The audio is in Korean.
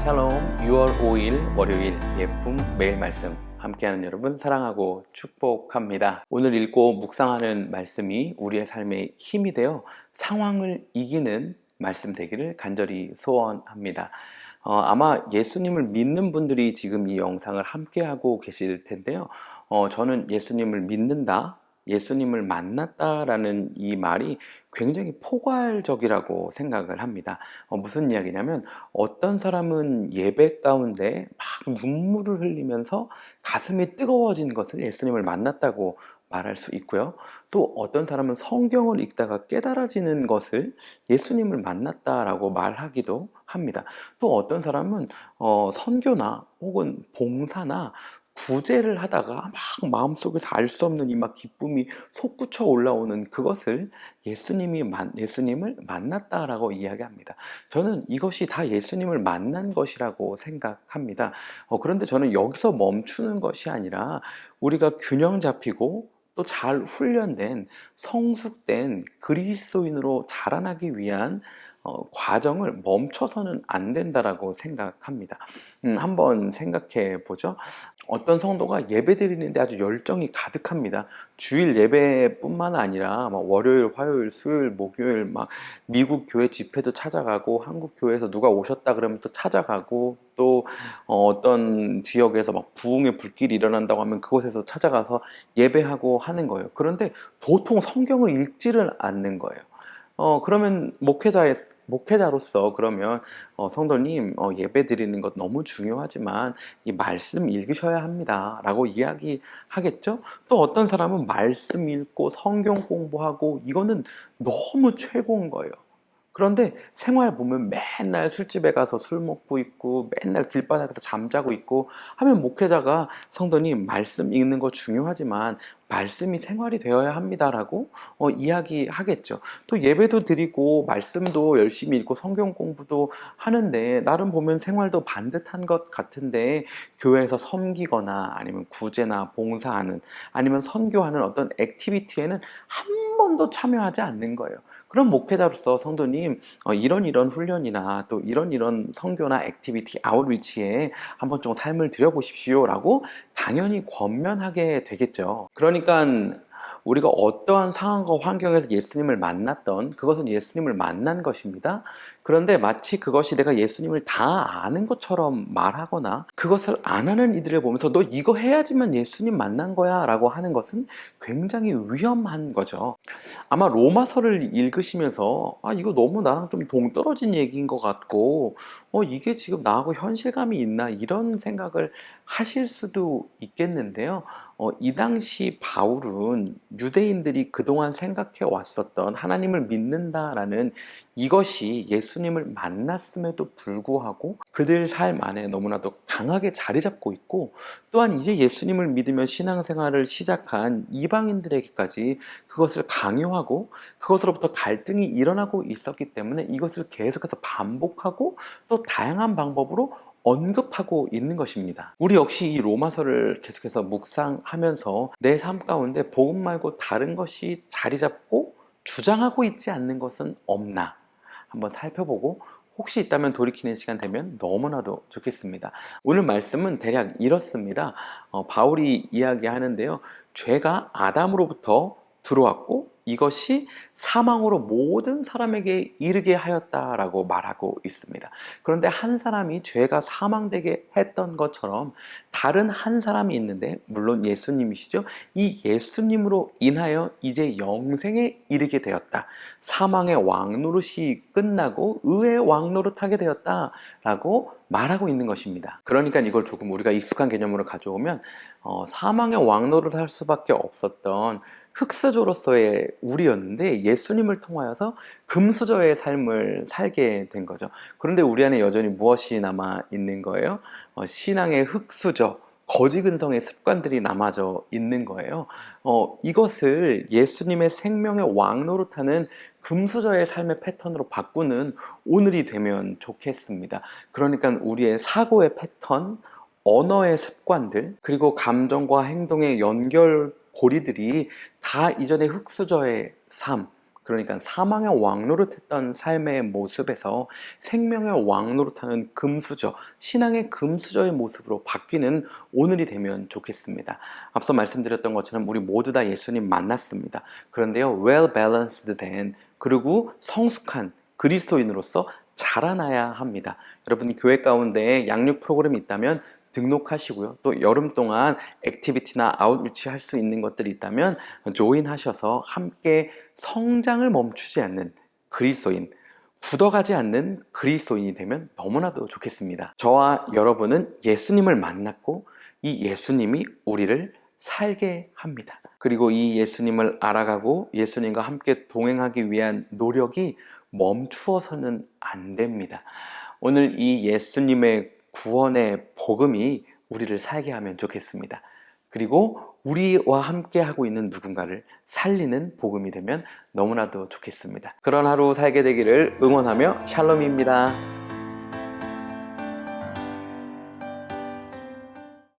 샬롬 6월 5일 월요일 예쁨 매일 말씀 함께하는 여러분 사랑하고 축복합니다. 오늘 읽고 묵상하는 말씀이 우리의 삶에 힘이 되어 상황을 이기는 말씀 되기를 간절히 소원합니다. 아마 예수님을 믿는 분들이 지금 이 영상을 함께하고 계실 텐데요. 저는 예수님을 믿는다, 예수님을 만났다라는 이 말이 굉장히 포괄적이라고 생각을 합니다. 무슨 이야기냐면 어떤 사람은 예배 가운데 막 눈물을 흘리면서 가슴이 뜨거워진 것을 예수님을 만났다고 말할 수 있고요. 또 어떤 사람은 성경을 읽다가 깨달아지는 것을 예수님을 만났다라고 말하기도 합니다. 또 어떤 사람은 선교나 혹은 봉사나 구제를 하다가 막 마음속에서 알 수 없는 이 막 기쁨이 솟구쳐 올라오는 그것을 예수님을 만났다라고 이야기합니다. 저는 이것이 다 예수님을 만난 것이라고 생각합니다. 그런데 저는 여기서 멈추는 것이 아니라 우리가 균형 잡히고 또 잘 훈련된 성숙된 그리스도인으로 자라나기 위한 과정을 멈춰서는 안 된다라고 생각합니다. 한번 생각해 보죠. 어떤 성도가 예배 드리는데 아주 열정이 가득합니다. 주일 예배뿐만 아니라 막 월요일, 화요일, 수요일, 목요일 막 미국 교회 집회도 찾아가고 한국 교회에서 누가 오셨다 그러면 또 찾아가고 또 어떤 지역에서 막 부흥의 불길이 일어난다고 하면 그곳에서 찾아가서 예배하고 하는 거예요. 그런데 도통 성경을 읽지를 않는 거예요. 그러면 목회자로서 그러면 성도님 예배 드리는 것 너무 중요하지만 이 말씀 읽으셔야 합니다 라고 이야기하겠죠. 또 어떤 사람은 말씀 읽고 성경 공부하고 이거는 너무 최고인 거예요. 그런데 생활 보면 맨날 술집에 가서 술 먹고 있고 맨날 길바닥에서 잠자고 있고 하면 목회자가 성도님 말씀 읽는 거 중요하지만 말씀이 생활이 되어야 합니다라고 이야기하겠죠. 또 예배도 드리고 말씀도 열심히 읽고 성경 공부도 하는데 나름 보면 생활도 반듯한 것 같은데 교회에서 섬기거나 아니면 구제나 봉사하는 아니면 선교하는 어떤 액티비티에는 한 번도 참여하지 않는 거예요. 그럼 목회자로서 성도님 이런 훈련이나 또 이런 선교나 액티비티 아웃리치에 한번 좀 삶을 들여보십시오 라고 당연히 권면하게 되겠죠. 그러니까 우리가 어떠한 상황과 환경에서 예수님을 만났던 그것은 예수님을 만난 것입니다. 그런데 마치 그것이 내가 예수님을 다 아는 것처럼 말하거나 그것을 안 하는 이들을 보면서 너 이거 해야지만 예수님 만난 거야 라고 하는 것은 굉장히 위험한 거죠. 아마 로마서를 읽으시면서 이거 너무 나랑 좀 동떨어진 얘기인 것 같고 이게 지금 나하고 현실감이 있나 이런 생각을 하실 수도 있겠는데요. 이 당시 바울은 유대인들이 그동안 생각해 왔었던 하나님을 믿는다라는 이것이 예수님을 만났음에도 불구하고 그들 삶 안에 너무나도 강하게 자리 잡고 있고 또한 이제 예수님을 믿으며 신앙생활을 시작한 이방인들에게까지 그것을 강요하고 그것으로부터 갈등이 일어나고 있었기 때문에 이것을 계속해서 반복하고 또 다양한 방법으로 언급하고 있는 것입니다. 우리 역시 이 로마서를 계속해서 묵상하면서 내 삶 가운데 복음 말고 다른 것이 자리 잡고 주장하고 있지 않는 것은 없나 한번 살펴보고 혹시 있다면 돌이키는 시간 되면 너무나도 좋겠습니다. 오늘 말씀은 대략 이렇습니다. 바울이 이야기하는데요. 죄가 아담으로부터 들어왔고 이것이 사망으로 모든 사람에게 이르게 하였다라고 말하고 있습니다. 그런데 한 사람이 죄가 사망되게 했던 것처럼 다른 한 사람이 있는데 물론 예수님이시죠. 이 예수님으로 인하여 이제 영생에 이르게 되었다. 사망의 왕노릇이 끝나고 의의 왕노릇하게 되었다라고 말하고 있는 것입니다. 그러니까 이걸 조금 우리가 익숙한 개념으로 가져오면 사망의 왕노릇을 할 수밖에 없었던 흑수저로서의 우리였는데 예수님을 통하여서 금수저의 삶을 살게 된 거죠. 그런데 우리 안에 여전히 무엇이 남아 있는 거예요? 신앙의 흑수저, 거지근성의 습관들이 남아져 있는 거예요. 이것을 예수님의 생명의 왕노릇하는 금수저의 삶의 패턴으로 바꾸는 오늘이 되면 좋겠습니다. 그러니까 우리의 사고의 패턴, 언어의 습관들, 그리고 감정과 행동의 연결 고리들이 다 이전의 흑수저의 삶, 그러니까 사망의 왕노릇했던 삶의 모습에서 생명의 왕노릇하는 금수저, 신앙의 금수저의 모습으로 바뀌는 오늘이 되면 좋겠습니다. 앞서 말씀드렸던 것처럼 우리 모두 다 예수님 만났습니다. 그런데요, well balanced 된, 그리고 성숙한 그리스도인으로서 자라나야 합니다. 여러분, 교회 가운데 양육 프로그램이 있다면 등록하시고요. 또 여름 동안 액티비티나 아웃리치 할 수 있는 것들이 있다면 조인하셔서 함께 성장을 멈추지 않는 그리스도인, 굳어가지 않는 그리스도인이 되면 너무나도 좋겠습니다. 저와 여러분은 예수님을 만났고 이 예수님이 우리를 살게 합니다. 그리고 이 예수님을 알아가고 예수님과 함께 동행하기 위한 노력이 멈추어서는 안 됩니다. 오늘 이 예수님의 구원의 복음이 우리를 살게 하면 좋겠습니다. 그리고 우리와 함께 하고 있는 누군가를 살리는 복음이 되면 너무나도 좋겠습니다. 그런 하루 살게 되기를 응원하며 샬롬입니다.